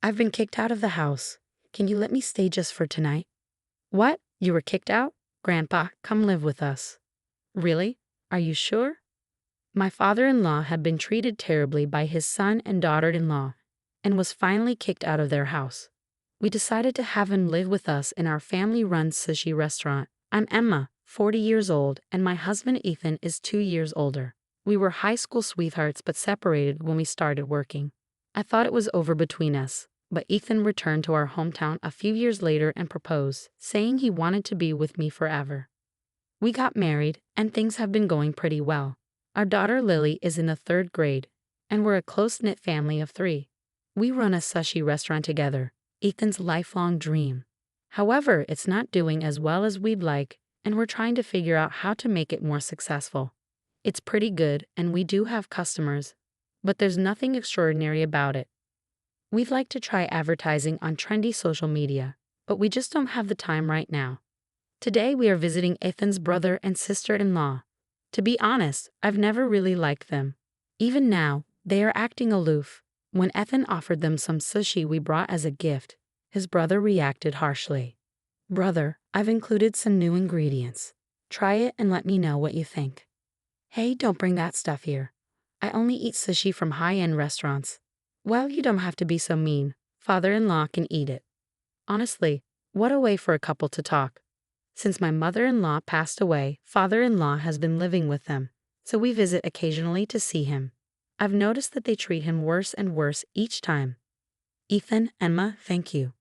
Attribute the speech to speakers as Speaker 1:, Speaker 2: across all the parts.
Speaker 1: I've been kicked out of the house. Can you let me stay just for tonight? What? You were kicked out? Grandpa, come live with us. Really? Are you sure? My father-in-law had been treated terribly by his son and daughter-in-law and was finally kicked out of their house. We decided to have him live with us in our family-run sushi restaurant. I'm Emma, 40 years old, and my husband Ethan is 2 years older. We were high school sweethearts but separated when we started working. I thought it was over between us, but Ethan returned to our hometown a few years later and proposed, saying he wanted to be with me forever. We got married, and things have been going pretty well. Our daughter Lily is in the 3rd grade, and we're a close-knit family of 3. We run a sushi restaurant together, Ethan's lifelong dream. However, it's not doing as well as we'd like, and we're trying to figure out how to make it more successful. It's pretty good, and we do have customers, but there's nothing extraordinary about it. We'd like to try advertising on trendy social media, but we just don't have the time right now. Today we are visiting Ethan's brother and sister-in-law. To be honest, I've never really liked them. Even now, they are acting aloof. When Ethan offered them some sushi we brought as a gift, his brother reacted harshly. Brother, I've included some new ingredients. Try it and let me know what you think. Hey, don't bring that stuff here. I only eat sushi from high-end restaurants. Well, you don't have to be so mean. Father-in-law can eat it. Honestly, what a way for a couple to talk. Since my mother-in-law passed away, father-in-law has been living with them, so we visit occasionally to see him. I've noticed that they treat him worse and worse each time. Ethan, Emma, thank you.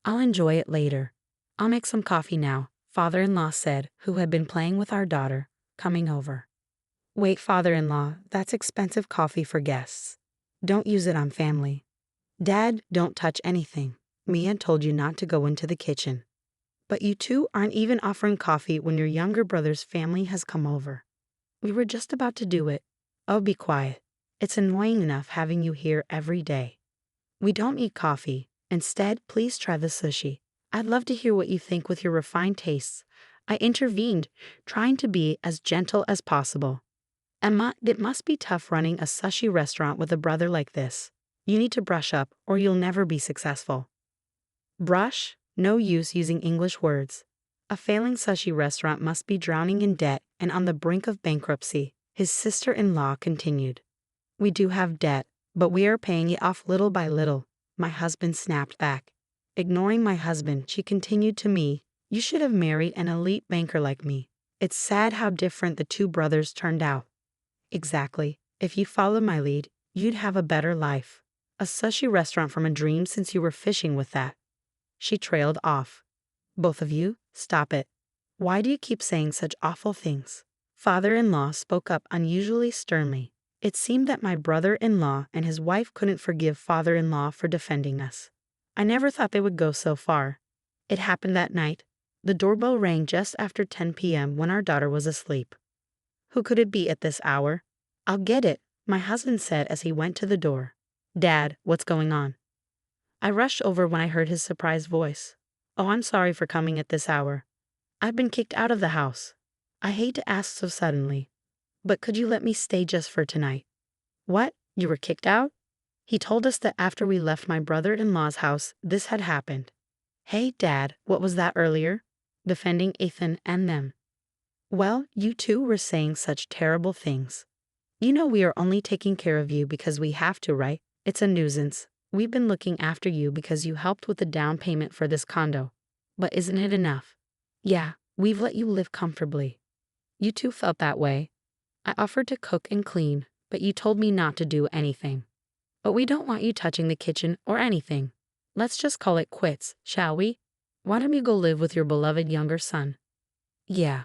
Speaker 1: I'll enjoy it later. I'll make some coffee now, father-in-law said, who had been playing with our daughter, coming over. Wait, father-in-law, that's expensive coffee for guests. Don't use it on family. Dad, don't touch anything. Mia told you not to go into the kitchen. But you two aren't even offering coffee when your younger brother's family has come over. We were just about to do it. Oh, be quiet. It's annoying enough having you here every day. We don't eat coffee. Instead, please try the sushi. I'd love to hear what you think with your refined tastes. I intervened, trying to be as gentle as possible. Emma, it must be tough running a sushi restaurant with a brother like this. You need to brush up or you'll never be successful. Brush? No use using English words. A failing sushi restaurant must be drowning in debt and on the brink of bankruptcy, his sister-in-law continued. We do have debt, but we are paying it off little by little, my husband snapped back. Ignoring my husband, she continued to me, you should have married an elite banker like me. It's sad how different the 2 brothers turned out. Exactly. If you follow my lead, you'd have a better life. A sushi restaurant from a dream since you were fishing with that. She trailed off. Both of you, stop it. Why do you keep saying such awful things? Father-in-law spoke up unusually sternly. It seemed that my brother-in-law and his wife couldn't forgive father-in-law for defending us. I never thought they would go so far. It happened that night. The doorbell rang just after 10 p.m. when our daughter was asleep. Who could it be at this hour? I'll get it, my husband said as he went to the door. Dad, what's going on? I rushed over when I heard his surprised voice. Oh, I'm sorry for coming at this hour. I've been kicked out of the house. I hate to ask so suddenly, but could you let me stay just for tonight? What? You were kicked out? He told us that after we left my brother-in-law's house, this had happened. Hey, Dad, what was that earlier? Defending Ethan and them. Well, you two were saying such terrible things. You know we are only taking care of you because we have to, right? It's a nuisance. We've been looking after you because you helped with the down payment for this condo. But isn't it enough? Yeah, we've let you live comfortably. You two felt that way. I offered to cook and clean, but you told me not to do anything. But we don't want you touching the kitchen or anything. Let's just call it quits, shall we? Why don't you go live with your beloved younger son? Yeah.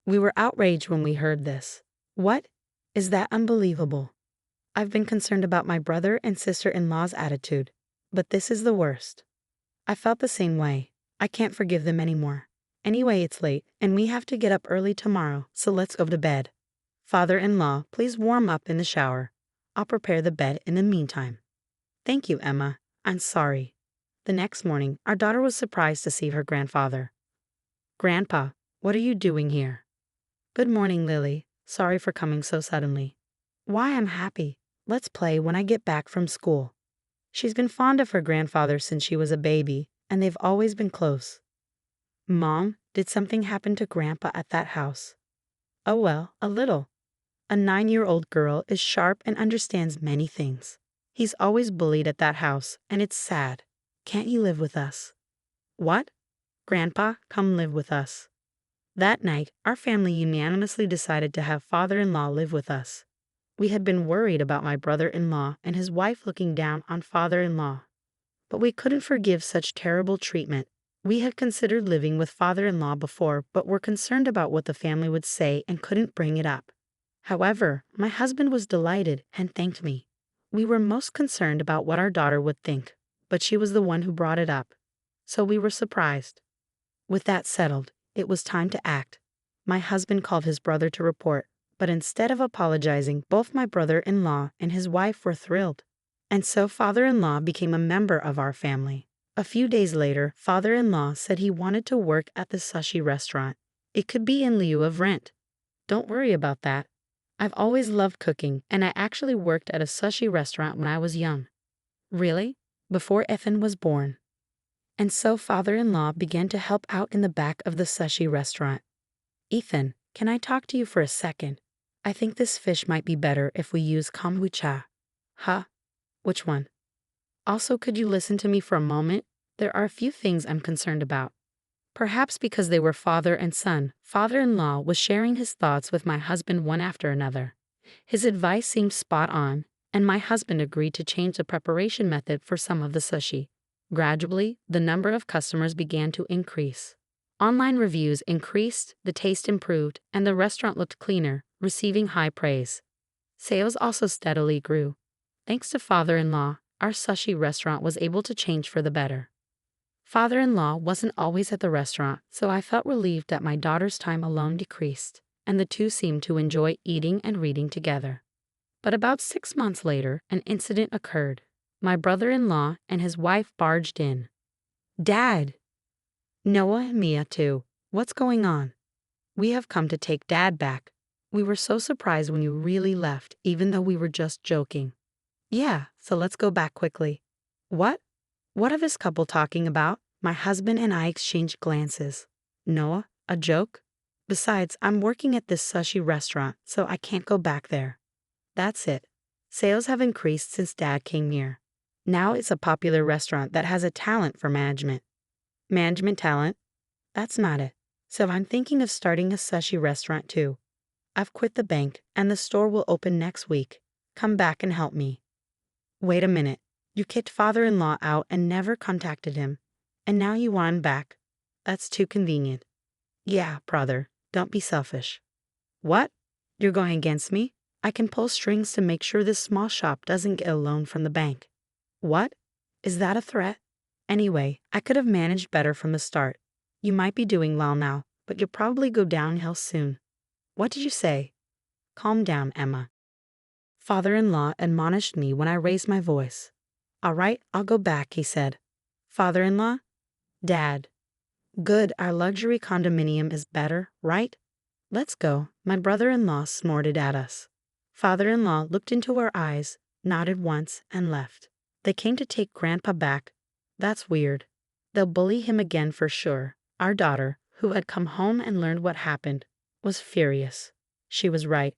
Speaker 1: We were outraged when we heard this. What? Is that unbelievable? I've been concerned about my brother and sister-in-law's attitude, but this is the worst. I felt the same way. I can't forgive them anymore. Anyway, it's late, and we have to get up early tomorrow, so let's go to bed. Father-in-law, please warm up in the shower. I'll prepare the bed in the meantime. Thank you, Emma. I'm sorry. The next morning, our daughter was surprised to see her grandfather. Grandpa, what are you doing here? Good morning, Lily. Sorry for coming so suddenly. Why, I'm happy. Let's play when I get back from school. She's been fond of her grandfather since she was a baby, and they've always been close. Mom, did something happen to Grandpa at that house? Oh well, a little. A 9-year-old girl is sharp and understands many things. He's always bullied at that house, and it's sad. Can't you live with us? What? Grandpa, come live with us. That night, our family unanimously decided to have father-in-law live with us. We had been worried about my brother-in-law and his wife looking down on father-in-law. But we couldn't forgive such terrible treatment. We had considered living with father-in-law before, but were concerned about what the family would say and couldn't bring it up. However, my husband was delighted and thanked me. We were most concerned about what our daughter would think, but she was the one who brought it up. So we were surprised. With that settled, it was time to act. My husband called his brother to report, but instead of apologizing, both my brother-in-law and his wife were thrilled. And so father-in-law became a member of our family. A few days later, father-in-law said he wanted to work at the sushi restaurant. It could be in lieu of rent. Don't worry about that. I've always loved cooking, and I actually worked at a sushi restaurant when I was young. Really? Before Ethan was born. And so father-in-law began to help out in the back of the sushi restaurant. Ethan, can I talk to you for a second? I think this fish might be better if we use kombucha. Huh? Which one? Also, could you listen to me for a moment? There are a few things I'm concerned about. Perhaps because they were father and son, father-in-law was sharing his thoughts with my husband one after another. His advice seemed spot on, and my husband agreed to change the preparation method for some of the sushi. Gradually, the number of customers began to increase. Online reviews increased, the taste improved, and the restaurant looked cleaner, receiving high praise. Sales also steadily grew. Thanks to father-in-law, our sushi restaurant was able to change for the better. Father-in-law wasn't always at the restaurant, so I felt relieved that my daughter's time alone decreased, and the two seemed to enjoy eating and reading together. But about 6 months later, an incident occurred. My brother-in-law and his wife barged in. Dad! Noah and Mia too. What's going on? We have come to take Dad back. We were so surprised when you really left, even though we were just joking. Yeah, so let's go back quickly. What? What are this couple talking about? My husband and I exchanged glances. Noah, a joke? Besides, I'm working at this sushi restaurant, so I can't go back there. That's it. Sales have increased since Dad came here. Now it's a popular restaurant that has a talent for management. Management talent? That's not it. So I'm thinking of starting a sushi restaurant too. I've quit the bank, and the store will open next week. Come back and help me. Wait a minute. You kicked father-in-law out and never contacted him. And now you want him back. That's too convenient. Yeah, brother, don't be selfish. What? You're going against me? I can pull strings to make sure this small shop doesn't get a loan from the bank. What? Is that a threat? Anyway, I could have managed better from the start. You might be doing well now, but you'll probably go downhill soon. What did you say? Calm down, Emma. Father-in-law admonished me when I raised my voice. All right, I'll go back, he said. Father-in-law? Dad. Good, our luxury condominium is better, right? Let's go, my brother-in-law snorted at us. Father-in-law looked into our eyes, nodded once, and left. They came to take Grandpa back. That's weird. They'll bully him again for sure. Our daughter, who had come home and learned what happened, was furious. She was right.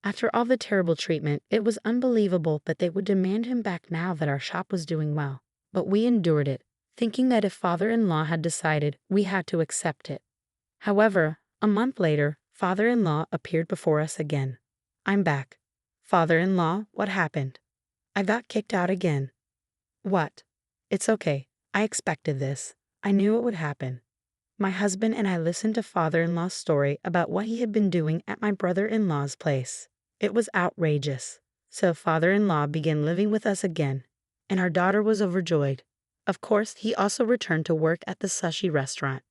Speaker 1: After all the terrible treatment, it was unbelievable that they would demand him back now that our shop was doing well. But we endured it, thinking that if father-in-law had decided, we had to accept it. However, a month later, father-in-law appeared before us again. I'm back. Father-in-law, what happened? I got kicked out again. What? It's okay. I expected this. I knew it would happen. My husband and I listened to father-in-law's story about what he had been doing at my brother-in-law's place. It was outrageous. So father-in-law began living with us again, and our daughter was overjoyed. Of course, he also returned to work at the sushi restaurant.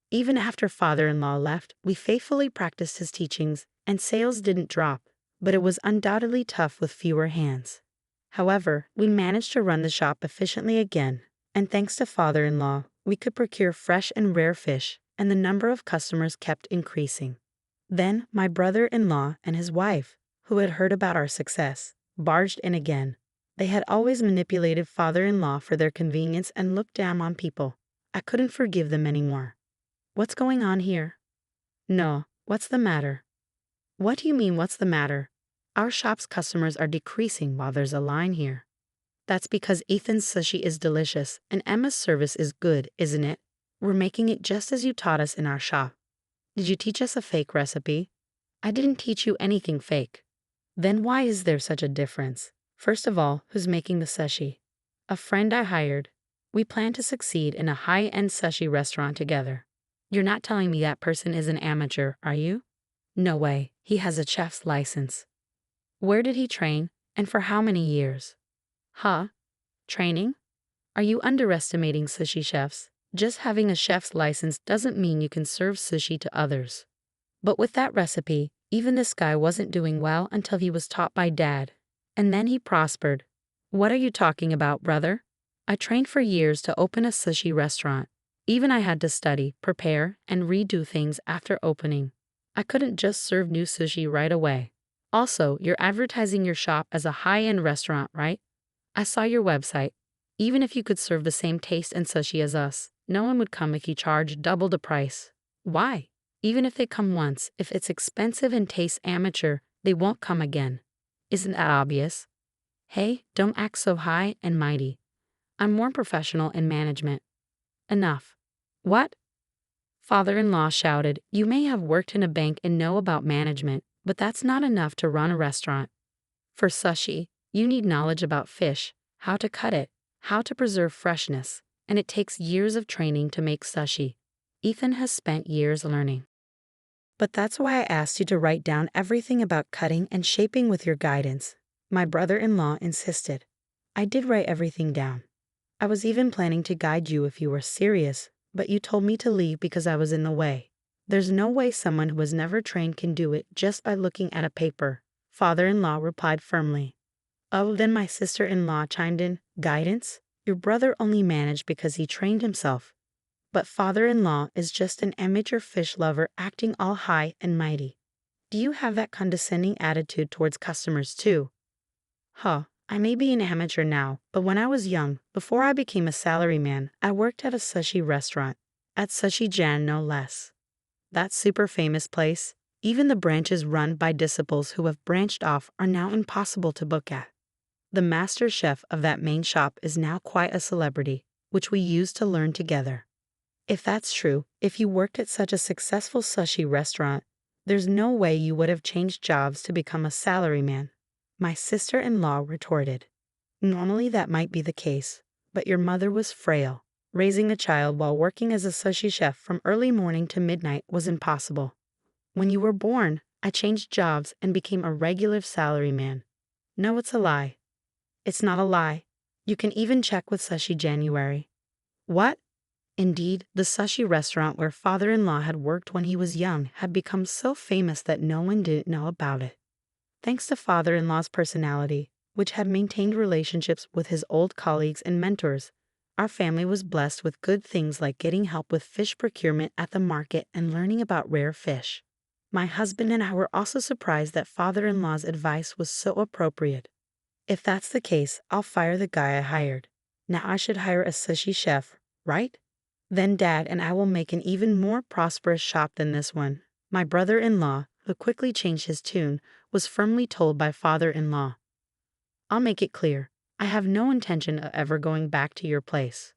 Speaker 1: Even after father-in-law left, we faithfully practiced his teachings, and sales didn't drop, but it was undoubtedly tough with fewer hands. However, we managed to run the shop efficiently again, and thanks to father-in-law, we could procure fresh and rare fish, and the number of customers kept increasing. Then my brother-in-law and his wife, who had heard about our success, barged in again. They had always manipulated father-in-law for their convenience and looked down on people. I couldn't forgive them anymore. What's going on here? No, what's the matter? What do you mean, what's the matter? Our shop's customers are decreasing while there's a line here. That's because Ethan's sushi is delicious and Emma's service is good, isn't it? We're making it just as you taught us in our shop. Did you teach us a fake recipe? I didn't teach you anything fake. Then why is there such a difference? First of all, who's making the sushi? A friend I hired. We plan to succeed in a high-end sushi restaurant together. You're not telling me that person is an amateur, are you? No way, he has a chef's license. Where did he train, and for how many years? Huh? Training? Are you underestimating sushi chefs? Just having a chef's license doesn't mean you can serve sushi to others. But with that recipe, even this guy wasn't doing well until he was taught by Dad. And then he prospered. What are you talking about, brother? I trained for years to open a sushi restaurant. Even I had to study, prepare, and redo things after opening. I couldn't just serve new sushi right away. Also, you're advertising your shop as a high-end restaurant, right? I saw your website. Even if you could serve the same taste and sushi as us, no one would come if you charged double the price. Why? Even if they come once, if it's expensive and tastes amateur, they won't come again. Isn't that obvious? Hey, don't act so high and mighty. I'm more professional in management. Enough. What? Father-in-law shouted, you may have worked in a bank and know about management, but that's not enough to run a restaurant. For sushi, you need knowledge about fish, how to cut it, how to preserve freshness, and it takes years of training to make sushi. Ethan has spent years learning. But that's why I asked you to write down everything about cutting and shaping with your guidance. My brother-in-law insisted. I did write everything down. I was even planning to guide you if you were serious, but you told me to leave because I was in the way. There's no way someone who was never trained can do it just by looking at a paper, father-in-law replied firmly. Oh, then my sister-in-law chimed in, guidance? Your brother only managed because he trained himself. But father-in-law is just an amateur fish lover acting all high and mighty. Do you have that condescending attitude towards customers too? Huh, I may be an amateur now, but when I was young, before I became a salaryman, I worked at a sushi restaurant, at Sushi Jan no less. That super famous place, even the branches run by disciples who have branched off are now impossible to book at. The master chef of that main shop is now quite a celebrity, which we used to learn together. If that's true, if you worked at such a successful sushi restaurant, there's no way you would have changed jobs to become a salaryman. My sister-in-law retorted. Normally that might be the case, but your mother was frail. Raising a child while working as a sushi chef from early morning to midnight was impossible. When you were born, I changed jobs and became a regular salaryman. No, it's a lie. It's not a lie. You can even check with Sushi January. What? Indeed, the sushi restaurant where father-in-law had worked when he was young had become so famous that no one didn't know about it. Thanks to father-in-law's personality, which had maintained relationships with his old colleagues and mentors, our family was blessed with good things like getting help with fish procurement at the market and learning about rare fish. My husband and I were also surprised that father-in-law's advice was so appropriate. If that's the case, I'll fire the guy I hired. Now I should hire a sushi chef, right? Then Dad and I will make an even more prosperous shop than this one. My brother-in-law, who quickly changed his tune, was firmly told by father-in-law. I'll make it clear. I have no intention of ever going back to your place.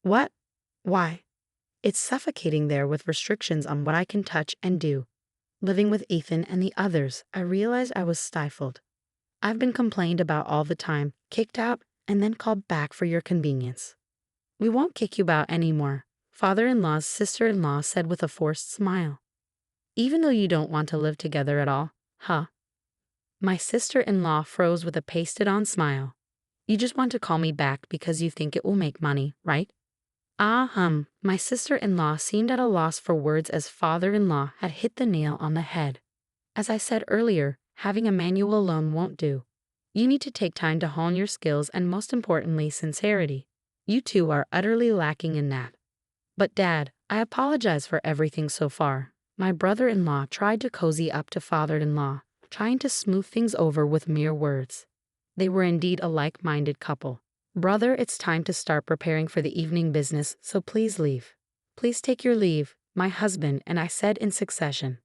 Speaker 1: What? Why? It's suffocating there with restrictions on what I can touch and do. Living with Ethan and the others, I realized I was stifled. I've been complained about all the time, kicked out, and then called back for your convenience. We won't kick you out anymore, father-in-law's sister-in-law said with a forced smile. Even though you don't want to live together at all, huh? My sister-in-law froze with a pasted-on smile. You just want to call me back because you think it will make money, right? My sister-in-law seemed at a loss for words as father-in-law had hit the nail on the head. As I said earlier, having a manual alone won't do. You need to take time to hone your skills and most importantly, sincerity. You two are utterly lacking in that. But Dad, I apologize for everything so far. My brother-in-law tried to cozy up to father-in-law, trying to smooth things over with mere words. They were indeed a like-minded couple. Brother, it's time to start preparing for the evening business, so please leave. Please take your leave, my husband and I said in succession.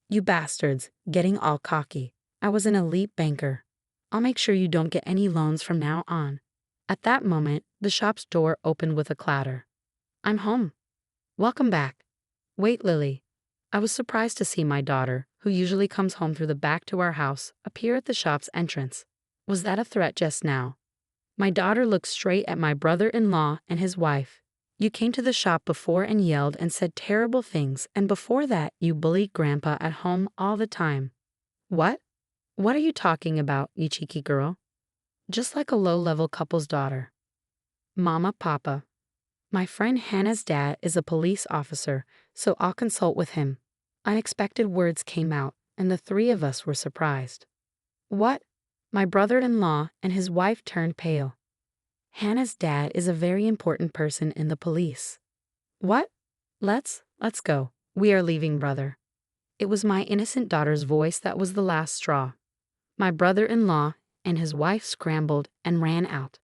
Speaker 1: You bastards, getting all cocky. I was an elite banker. I'll make sure you don't get any loans from now on. At that moment, the shop's door opened with a clatter. I'm home. Welcome back. Wait, Lily. I was surprised to see my daughter, who usually comes home through the back to our house, appear at the shop's entrance. Was that a threat just now? My daughter looked straight at my brother-in-law and his wife. You came to the shop before and yelled and said terrible things, and before that you bullied Grandpa at home all the time. What? What are you talking about, you cheeky girl? Just like a low-level couple's daughter. Mama, Papa. My friend Hannah's dad is a police officer, so I'll consult with him. Unexpected words came out, and the three of us were surprised. What? My brother-in-law and his wife turned pale. Hannah's dad is a very important person in the police. What? Let's go. We are leaving, brother. It was my innocent daughter's voice that was the last straw. My brother-in-law and his wife scrambled and ran out.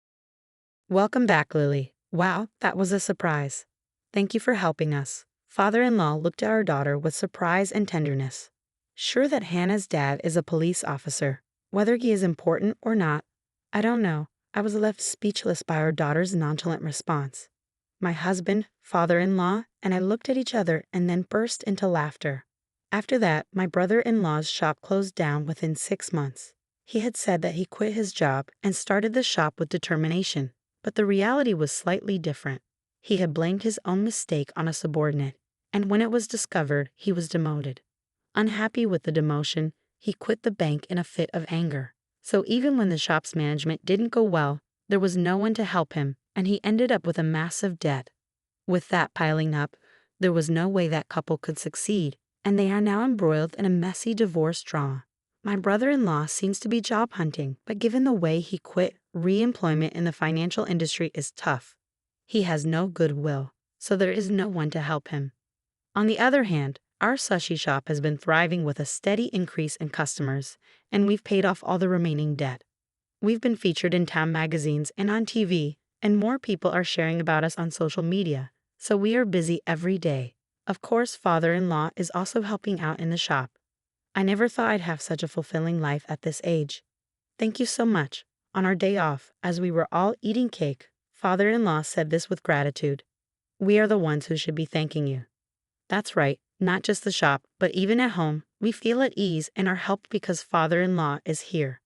Speaker 1: Welcome back, Lily. Wow, that was a surprise. Thank you for helping us. Father-in-law looked at our daughter with surprise and tenderness. Sure that Hannah's dad is a police officer. Whether he is important or not, I don't know. I was left speechless by our daughter's nonchalant response. My husband, father-in-law, and I looked at each other and then burst into laughter. After that, my brother-in-law's shop closed down within 6 months. He had said that he quit his job and started the shop with determination, but the reality was slightly different. He had blamed his own mistake on a subordinate, and when it was discovered, he was demoted. Unhappy with the demotion, he quit the bank in a fit of anger. So even when the shop's management didn't go well, there was no one to help him, and he ended up with a massive debt. With that piling up, there was no way that couple could succeed, and they are now embroiled in a messy divorce drama. My brother-in-law seems to be job hunting, but given the way he quit, re-employment in the financial industry is tough. He has no goodwill, so there is no one to help him. On the other hand, our sushi shop has been thriving with a steady increase in customers, and we've paid off all the remaining debt. We've been featured in town magazines and on TV, and more people are sharing about us on social media, so we are busy every day. Of course, father-in-law is also helping out in the shop. I never thought I'd have such a fulfilling life at this age. Thank you so much. On our day off, as we were all eating cake, father-in-law said this with gratitude. We are the ones who should be thanking you. That's right, not just the shop, but even at home, we feel at ease and are helped because father-in-law is here.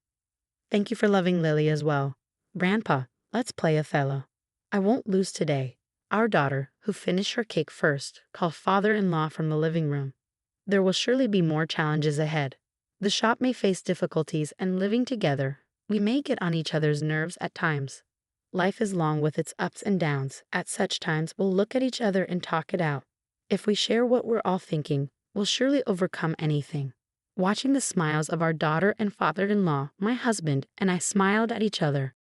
Speaker 1: Thank you for loving Lily as well. Grandpa, let's play Othello. I won't lose today. Our daughter, who finished her cake first, called father-in-law from the living room. There will surely be more challenges ahead. The shop may face difficulties, and living together, we may get on each other's nerves at times. Life is long with its ups and downs. At such times, we'll look at each other and talk it out. If we share what we're all thinking, we'll surely overcome anything. Watching the smiles of our daughter and father-in-law, my husband and I smiled at each other.